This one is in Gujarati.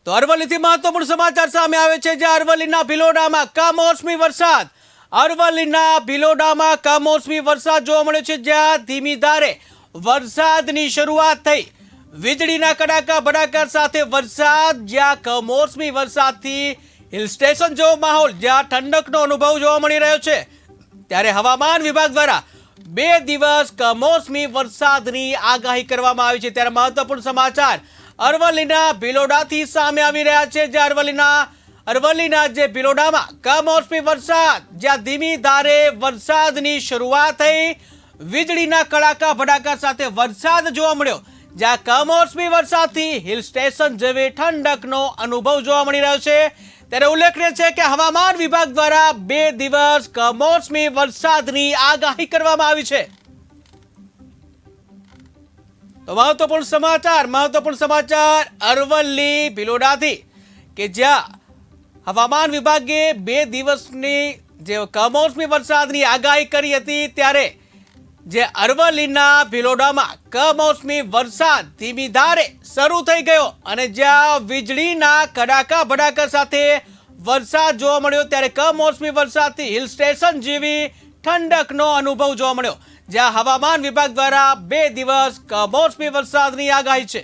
તો અરવલ્લીથી મહત્વપૂર્ણ સમાચાર સામે આવે છે, જ્યાં અરવલ્લીના ભિલોડામાં કમોસમી વરસાદ. અરવલ્લીના ભિલોડામાં કમોસમી વરસાદ જોવા મળ્યો છે, જ્યાં ધીમી ધારે વરસાદની શરૂઆત થઈ. વીજળીના કડાકા ભડાકા સાથે વરસાદ, જ્યાં કમોસમી વરસાદથી હિલ સ્ટેશન જેવો માહોલ, જ્યાં ઠંડકનો અનુભવ જોવા મળી રહ્યો છે. ત્યારે હવામાન વિભાગ દ્વારા 2 દિવસ કમોસમી વરસાદની આગાહી કરવામાં આવી છે. ત્યારે મહત્વપૂર્ણ સમાચાર અરવલ્લીના ભિલોડાથી સામે આવી રહ્યા છે, જ્યાં અરવલ્લીના જે ભિલોડામાં કમોસમી વરસાદ, જ્યાં ધીમી ધારે વરસાદની શરૂઆત થઈ. વીજળીના કડાકા ભડાકા સાથે વરસાદ જોવા મળ્યો, જ્યાં કમોસમી વરસાદથી હિલ સ્ટેશન જેવી ઠંડકનો અનુભવ જોવા મળી રહ્યો છે. ત્યારે ઉલ્લેખનીય છે કે હવામાન વિભાગ દ્વારા 2 દિવસ કમોસમી વરસાદની આગાહી કરવામાં આવી છે. તો મહત્વપૂર્ણ સમાચાર અરવલ્લી ભિલોડાથી, કે જ્યાં હવામાન વિભાગે 2 દિવસની જે કમોસમી વરસાદની આગાહી કરી હતી, ત્યારે જે અરવલ્લીના ભિલોડામાં કમોસમી વરસાદ ધીમી ધારે શરૂ થઈ ગયો અને જ્યાં વીજળીના કડાકા ભડાકા સાથે વરસાદ જોવા મળ્યો. ત્યારે કમોસમી વરસાદથી હિલ સ્ટેશન જેવી ઠંડકનો અનુભવ જોવા મળ્યો, જ્યાં હવામાન વિભાગ દ્વારા 2 દિવસ કમોસમી વરસાદની આગાહી છે.